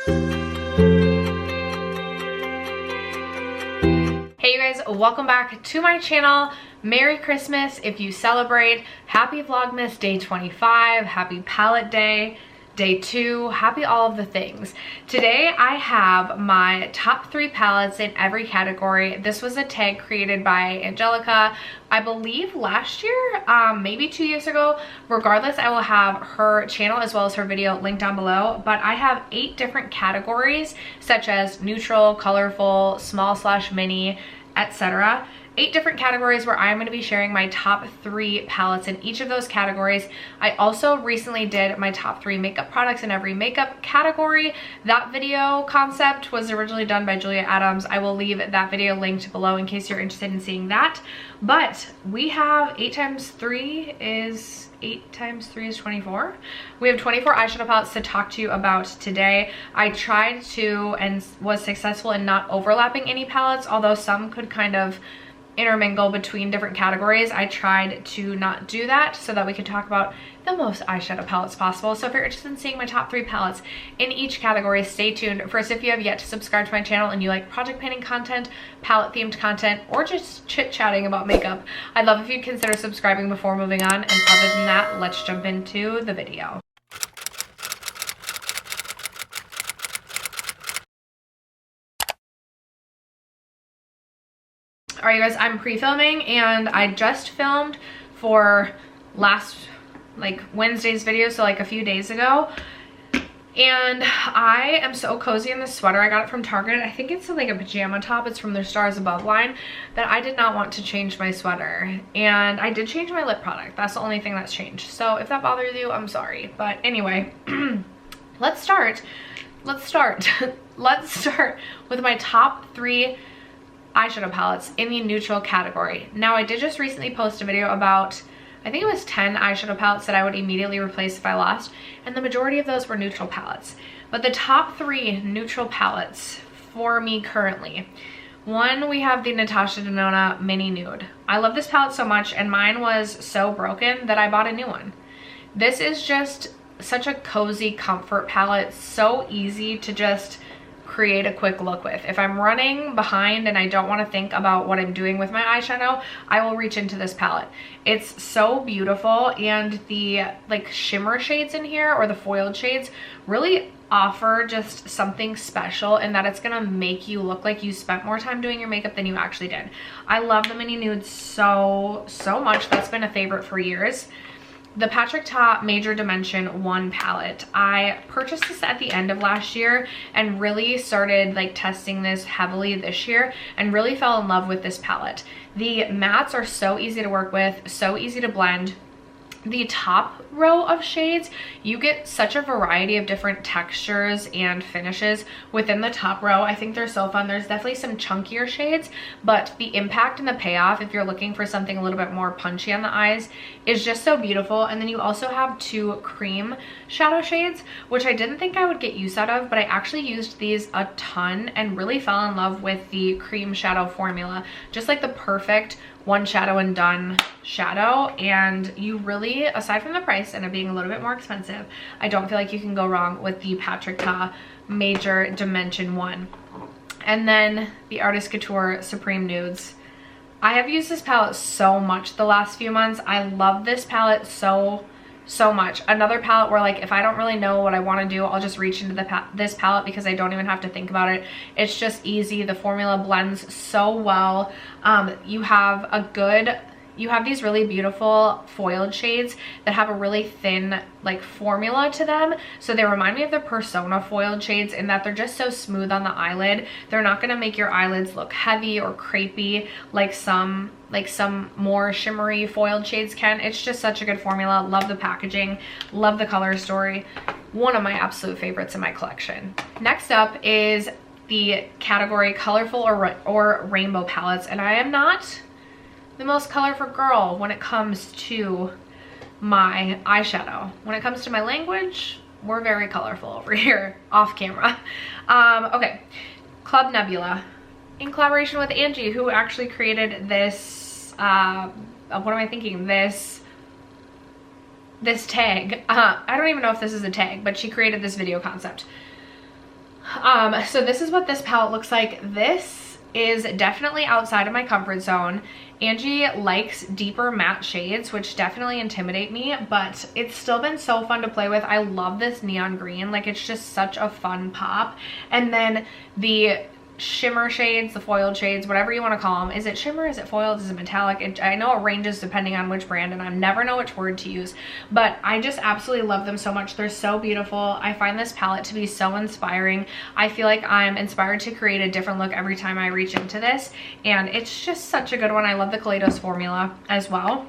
Hey you guys, welcome back to my channel. Merry Christmas if you celebrate. Happy Vlogmas day 25. Happy palette day. Day 2, happy all of the things. Today I have my top 3 palettes in every category. This was a tag created by Angelica, I believe last year, maybe 2 years ago. Regardless, I will have her channel as well as her video linked down below. But I have 8 different categories such as neutral, colorful, small/mini, etc. 8 different categories where I'm going to be sharing my top 3 palettes in each of those categories. I also recently did my top 3 makeup products in every makeup category. That video concept was originally done by Julia Adams. I will leave that video linked below in case you're interested in seeing that. But we have 8 times 3 is 24. We have 24 eyeshadow palettes to talk to you about today. I tried to and was successful in not overlapping any palettes, although some could kind of intermingle between different categories. I tried to not do that so that we could talk about the most eyeshadow palettes possible. So if you're interested in seeing my top 3 palettes in each category, stay tuned. First, if you have yet to subscribe to my channel and you like project painting content, palette themed content, or just chit-chatting about makeup, I'd love if you'd consider subscribing before moving on. And other than that, let's jump into the video. All right, you guys, I'm pre-filming and I just filmed for last Wednesday's video, so a few days ago. And I am so cozy in this sweater. I got it from Target. I think it's a pajama top. It's from their Stars Above line. That I did not want to change my sweater. And I did change my lip product. That's the only thing that's changed. So if that bothers you, I'm sorry. But anyway, let's start. Let's start with my top 3 eyeshadow palettes in the neutral category. Now, I did just recently post a video about, I think it was 10 eyeshadow palettes that I would immediately replace if I lost, and the majority of those were neutral palettes. But the top 3 neutral palettes for me currently. 1, we have the Natasha Denona Mini Nude. I love this palette so much, and mine was so broken that I bought a new one. This is just such a cozy comfort palette, so easy to just create a quick look with. If I'm running behind and I don't want to think about what I'm doing with my eyeshadow, I will reach into this palette. It's so beautiful, and the shimmer shades in here, or the foiled shades, really offer just something special in that it's gonna make you look like you spent more time doing your makeup than you actually did. I love the Mini Nude so much. That's been a favorite for years. The Patrick Ta Major Dimension 1 palette. I purchased this at the end of last year and really started testing this heavily this year and really fell in love with this palette. The mattes are so easy to work with, so easy to blend. The top row of shades, you get such a variety of different textures and finishes within the top row. I think they're so fun. There's definitely some chunkier shades, but the impact and the payoff, if you're looking for something a little bit more punchy on the eyes, is just so beautiful. And then you also have 2 cream shadow shades, which I didn't think I would get use out of, but I actually used these a ton and really fell in love with the cream shadow formula. Just the perfect one shadow and done shadow. And you really, aside from the price and it being a little bit more expensive, I don't feel like you can go wrong with the Patrick Ta Major Dimension 1. And then the Artist Couture Supreme Nudes. I have used this palette so much the last few months. I love this palette so much. Another palette where if I don't really know what I want to do, I'll just reach into this palette because I don't even have to think about it. It's just easy. The formula blends so well. You have these really beautiful foiled shades that have a really thin formula to them. So they remind me of the Persona foiled shades in that they're just so smooth on the eyelid. They're not going to make your eyelids look heavy or crepey like some more shimmery foiled shades can. It's just such a good formula. Love the packaging, love the color story. One of my absolute favorites in my collection. Next up is the category colorful or rainbow palettes, and I am not the most colorful girl when it comes to my eyeshadow. When it comes to my language, we're very colorful over here off camera. Okay, Club Nebula, in collaboration with Angie, who actually created this, this tag. I don't even know if this is a tag, but she created this video concept. So this is what this palette looks like. This is definitely outside of my comfort zone. Angie likes deeper matte shades, which definitely intimidate me, but it's still been so fun to play with. I love this neon green. Like, it's just such a fun pop. And then the shimmer shades, the foiled shades, whatever you want to call them. Is it shimmer? Is it foiled? Is it metallic? I know it ranges depending on which brand, and I never know which word to use, but I just absolutely love them so much. They're so beautiful. I find this palette to be so inspiring. I feel like I'm inspired to create a different look every time I reach into this, and it's just such a good one. I love the Kaleidos formula as well.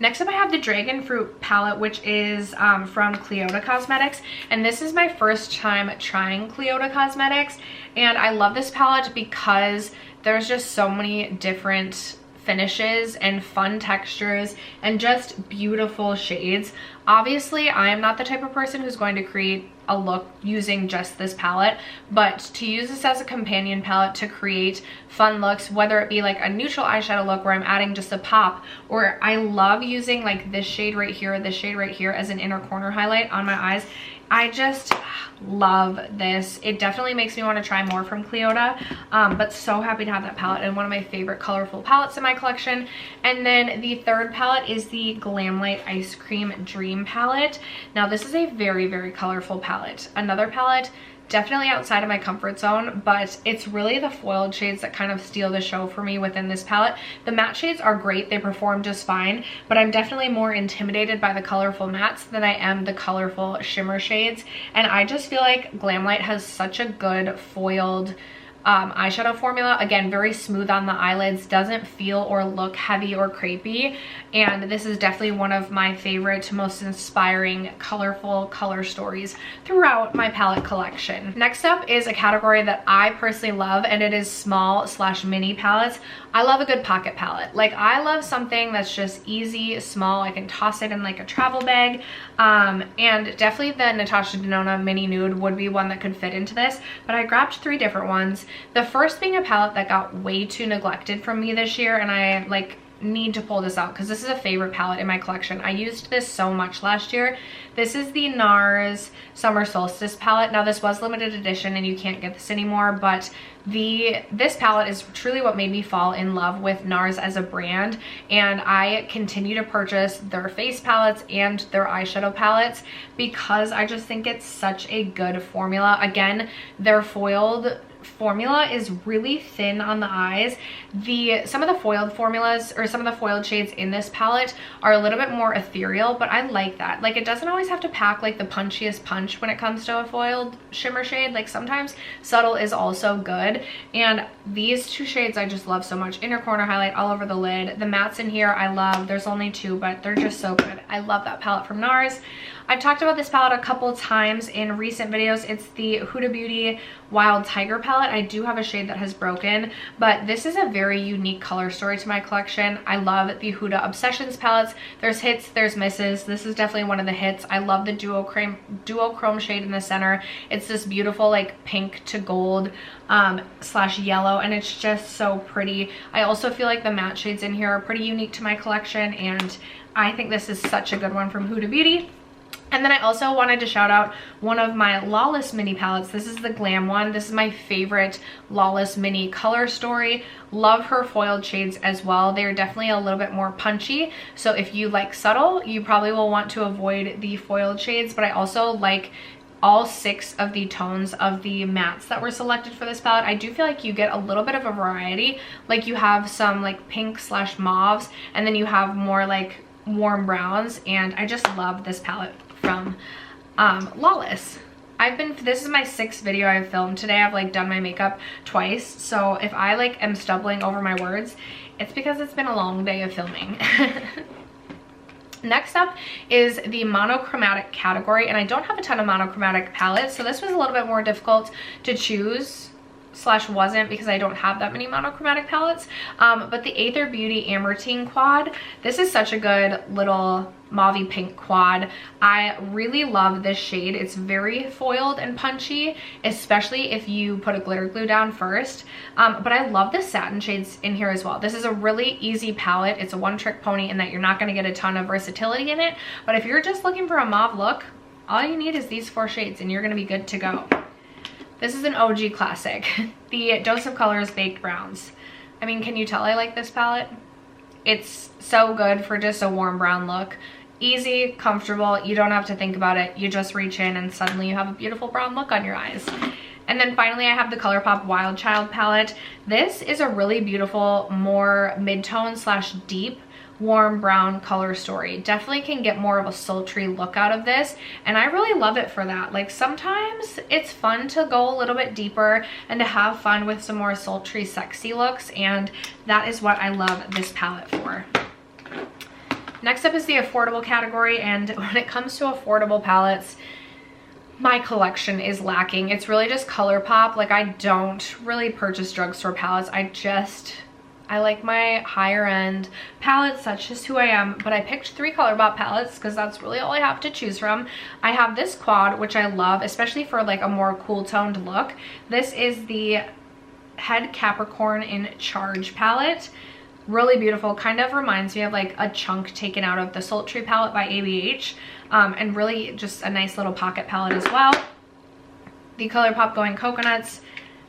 Next up, I have the Dragonfruit palette, which is from Cliodah Cosmetics. And this is my first time trying Cliodah Cosmetics. And I love this palette because there's just so many different finishes and fun textures and just beautiful shades. Obviously, I am not the type of person who's going to create a look using just this palette, but to use this as a companion palette to create fun looks, whether it be like a neutral eyeshadow look where I'm adding just a pop, or I love using like this shade right here, this shade right here as an inner corner highlight on my eyes. I just love this. It definitely makes me want to try more from Cliodah, but so happy to have that palette and one of my favorite colorful palettes in my collection. And then the third palette is the Glamlite Ice Cream Dream palette. Now this is a very, very colorful palette. Another palette definitely outside of my comfort zone, but it's really the foiled shades that kind of steal the show for me within this palette. The matte shades are great, they perform just fine, but I'm definitely more intimidated by the colorful mattes than I am the colorful shimmer shades. And I just feel like Glamlite has such a good foiled eyeshadow formula. Again, very smooth on the eyelids, doesn't feel or look heavy or crepey, and this is definitely one of my favorite, most inspiring, colorful color stories throughout my palette collection. Next up is a category that I personally love, and it is small / mini palettes. I love a good pocket palette. Like, I love something that's just easy, small. I can toss it in like a travel bag, and definitely the Natasha Denona Mini Nude would be one that could fit into this, but I grabbed 3 different ones. The first being a palette that got way too neglected from me this year, and I like need to pull this out because this is a favorite palette in my collection. I used this so much last year. This is the NARS Summer Solstice palette. Now this was limited edition and you can't get this anymore, but this palette is truly what made me fall in love with NARS as a brand, and I continue to purchase their face palettes and their eyeshadow palettes because I just think it's such a good formula. Again, their foiled formula is really thin on the eyes. Some of the foiled formulas or some of the foiled shades in this palette are a little bit more ethereal, but I like that. Like, it doesn't always have to pack like the punchiest punch when it comes to a foiled shimmer shade. Like, sometimes subtle is also good, and these 2 shades I just love so much. Inner corner highlight all over the lid. The mattes in here I love. There's only 2, but they're just so good. I love that palette from NARS. I've talked about this palette a couple times in recent videos. It's the Huda Beauty Wild Tiger palette. I do have a shade that has broken, but this is a very unique color story to my collection. I love the Huda Obsessions palettes. There's hits, there's misses. This is definitely one of the hits. I love the duochrome shade in the center. It's this beautiful like pink to gold / yellow, and it's just so pretty. I also feel like the matte shades in here are pretty unique to my collection, and I think this is such a good one from Huda Beauty. And then I also wanted to shout out one of my Lawless mini palettes. This is the Glam one. This is my favorite Lawless mini color story. Love her foiled shades as well. They're definitely a little bit more punchy. So if you like subtle, you probably will want to avoid the foiled shades. But I also like all 6 of the tones of the mattes that were selected for this palette. I do feel like you get a little bit of a variety. Like, you have some like pink / mauves, and then you have more like warm browns, and I just love this palette from Lawless. This is my 6th video I've filmed today. I've like done my makeup twice, so if I like am stumbling over my words, it's because it's been a long day of filming. Next up is the monochromatic category, and I don't have a ton of monochromatic palettes, so this was a little bit more difficult to choose / wasn't because I don't have that many monochromatic palettes, but the Aether Beauty Amertine quad, this is such a good little mauve pink quad. I really love this shade. It's very foiled and punchy, especially if you put a glitter glue down first, but I love the satin shades in here as well. This is a really easy palette. It's a one-trick pony in that you're not going to get a ton of versatility in it, but if you're just looking for a mauve look, all you need is these 4 shades and you're going to be good to go. This is an OG classic. The Dose of Colors Baked Browns. I mean, can you tell I like this palette? It's so good for just a warm brown look. Easy, comfortable, you don't have to think about it. You just reach in and suddenly you have a beautiful brown look on your eyes. And then finally I have the ColourPop Wild Child palette. This is a really beautiful, more mid-tone slash deep warm brown color story. Definitely can get more of a sultry look out of this, and I really love it for that. Like, sometimes it's fun to go a little bit deeper and to have fun with some more sultry, sexy looks, and that is what I love this palette for. Next up is the affordable category, and when it comes to affordable palettes, my collection is lacking. It's really just ColourPop. Like, I don't really purchase drugstore palettes. I like my higher end palettes. That's just who I am. But I picked 3 ColourPop palettes because that's really all I have to choose from. I have this quad, which I love, especially for like a more cool toned look. This is the Head Capricorn in Charge palette. Really beautiful. Kind of reminds me of like a chunk taken out of the Sultry palette by ABH. And really just a nice little pocket palette as well. The ColourPop Going Coconuts.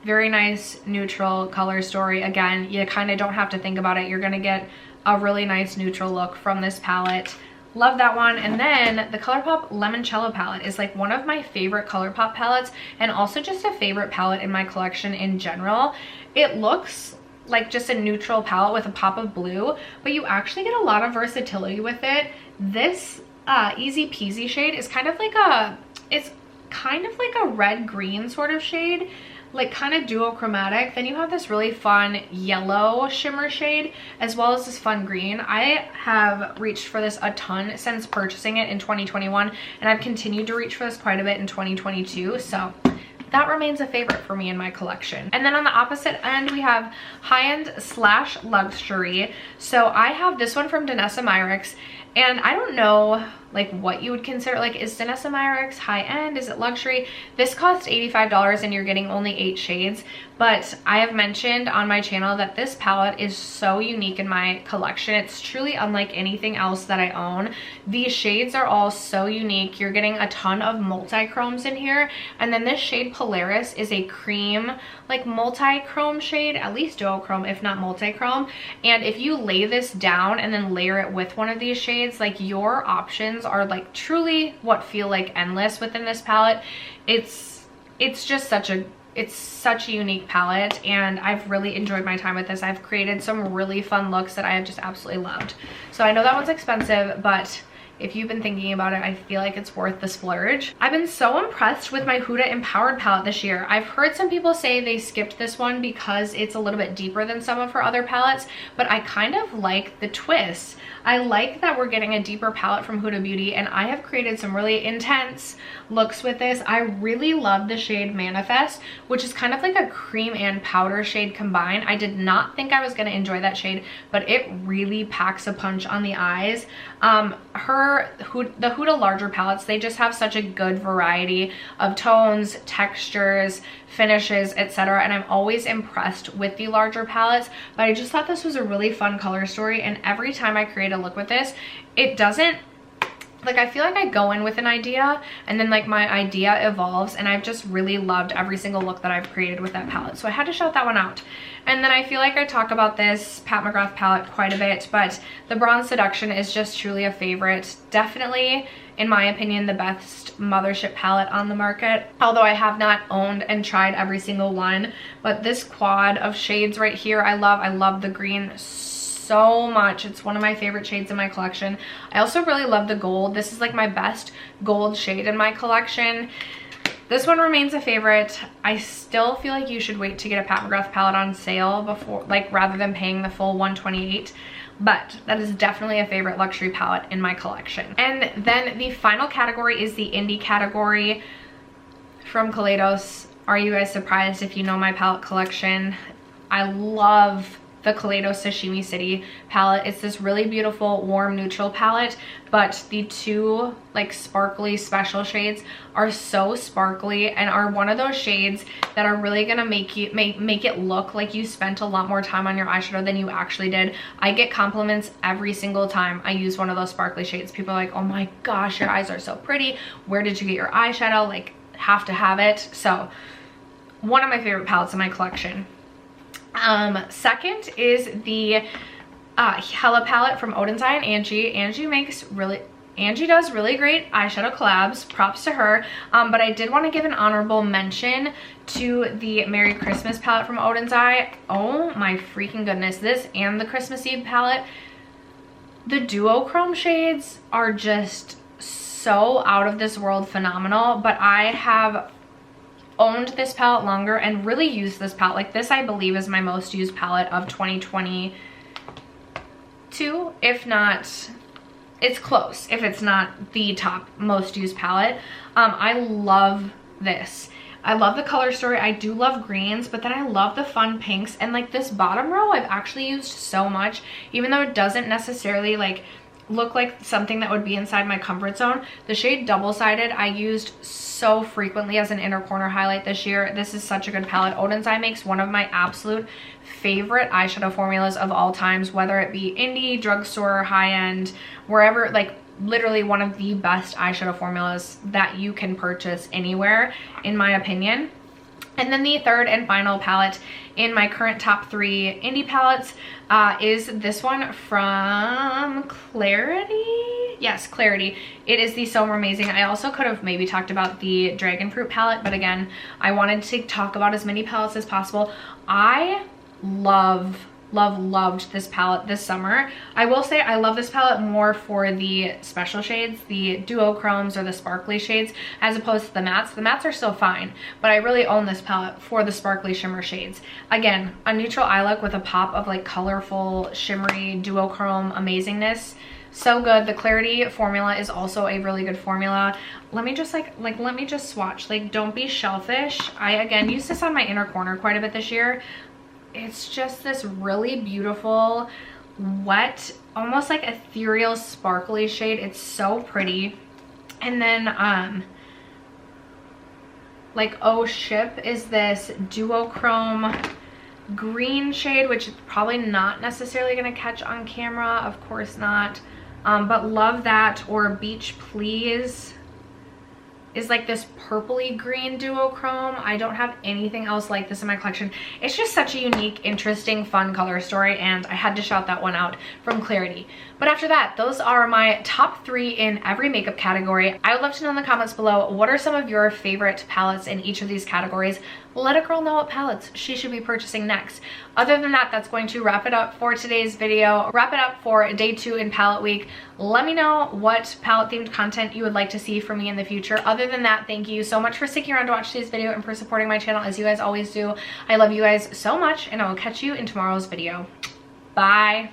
Very nice neutral color story. Again, you kind of don't have to think about it. You're gonna get a really nice neutral look from this palette. Love that one. And then the ColourPop Limoncello palette is like one of my favorite ColourPop palettes, and also just a favorite palette in my collection in general. It looks like just a neutral palette with a pop of blue, but you actually get a lot of versatility with it. This Easy Peasy shade is kind of like it's kind of like a red green sort of shade, like kind of duochromatic. Then you have this really fun yellow shimmer shade, as well as this fun green. I have reached for this a ton since purchasing it in 2021, and I've continued to reach for this quite a bit in 2022, so that remains a favorite for me in my collection. And then on the opposite end, we have high-end slash luxury. So I have this one from Danessa Myricks, and I don't know like what you would consider, like, is Danessa Myricks high-end? Is it luxury? This costs $85 and you're getting only 8 shades. But I have mentioned on my channel that this palette is so unique in my collection. It's truly unlike anything else that I own. These shades are all so unique. You're getting a ton of multi-chromes in here. And then this shade Polaris is a cream, like multi-chrome shade, at least duochrome, if not multi-chrome. And if you lay this down and then layer it with one of these shades, like, your options are like truly what feel like endless within this palette. It's just such a unique palette, and I've really enjoyed my time with this. I've created some really fun looks that I have just absolutely loved. So I know that one's expensive, but if you've been thinking about it, I feel like it's worth the splurge. I've been so impressed with my Huda Empowered palette this year. I've heard some people say they skipped this one because it's a little bit deeper than some of her other palettes, but I kind of like the twist. I like that we're getting a deeper palette from Huda Beauty, and I have created some really intense looks with this. I really love the shade Manifest, which is kind of like a cream and powder shade combined. I did not think I was going to enjoy that shade, but it really packs a punch on the eyes. The Huda larger palettes, they just have such a good variety of tones, textures, finishes, etc., and I'm always impressed with the larger palettes. But I just thought this was a really fun color story, and every time I create a look with this, it doesn't, like, I feel like I go in with an idea and then like my idea evolves, and I've just really loved every single look that I've created with that palette, so I had to shout that one out. And then I feel like I talk about this Pat McGrath palette quite a bit, but the Bronze Seduction is just truly a favorite. Definitely, in my opinion, the best mothership palette on the market, although I have not owned and tried every single one. But this quad of shades right here, I love the green so much. It's one of my favorite shades in my collection. I also really love the gold. This is like my best gold shade in my collection. This one remains a favorite. I still feel like you should wait to get a Pat McGrath palette on sale before, like, rather than paying the full $128. But that is definitely a favorite luxury palette in my collection. And then the final category is the indie category from Kaleidos. Are you guys surprised if you know my palette collection? I love the Kaleidos Sashimi City palette. It's this really beautiful warm neutral palette, but the two like sparkly special shades are so sparkly and are one of those shades that are really gonna make it look like you spent a lot more time on your eyeshadow than you actually did. I get compliments every single time I use one of those sparkly shades. People are like, oh my gosh, your eyes are so pretty. Where did you get your eyeshadow? Like, have to have it. So one of my favorite palettes in my collection. Second is the Hela palette from Oden's Eye and Angie. Angie does really great eyeshadow collabs, props to her, but I did want to give an honorable mention to the Merry Christmas palette from Oden's Eye. Oh my freaking goodness, this and the Christmas Eve palette, the duochrome shades are just so out of this world phenomenal, but I have owned this palette longer and really used this palette. Like this I believe is my most used palette of 2022, if not, it's close if it's not the top most used palette. I love this. I love the color story. I do love greens, but then I love the fun pinks, and like this bottom row I've actually used so much, even though it doesn't necessarily like look like something that would be inside my comfort zone. The shade Double-Sided I used so frequently as an inner corner highlight this year. This is such a good palette. Oden's Eye makes one of my absolute favorite eyeshadow formulas of all times, whether it be indie, drugstore, high-end, wherever, like literally one of the best eyeshadow formulas that you can purchase anywhere, in my opinion. And then the third and final palette in my current top 3 indie palettes is this one from Klarity. Yes, Klarity. It is the So Mermaizing. I also could have maybe talked about the Dragonfruit palette, but again, I wanted to talk about as many palettes as possible. I loved this palette this summer. I will say I love this palette more for the special shades, the duochromes or the sparkly shades, as opposed to the mattes. The mattes are still fine, but I really own this palette for the sparkly shimmer shades. Again, a neutral eye look with a pop of like colorful, shimmery duochrome amazingness. So good. The Klarity formula is also a really good formula. Let me just let me just swatch. Like, don't be shellfish. I again used this on my inner corner quite a bit this year. It's just this really beautiful, wet, almost like ethereal, sparkly shade. It's so pretty. And then, like, Oh Ship is this duochrome green shade, which is probably not necessarily going to catch on camera. Of course not. But love that. Or Beach Please is like this purpley green duochrome. I don't have anything else like this in my collection. It's just such a unique, interesting, fun color story, and I had to shout that one out from Klarity. But after that, those are my top 3 in every makeup category. I would love to know in the comments below, what are some of your favorite palettes in each of these categories? Let a girl know what palettes she should be purchasing next. Other than that, that's going to wrap it up for today's video. Wrap it up for day 2 in palette week. Let me know what palette themed content you would like to see from me in the future. Other than that, thank you so much for sticking around to watch today's video and for supporting my channel as you guys always do. I love you guys so much, and I will catch you in tomorrow's video. Bye.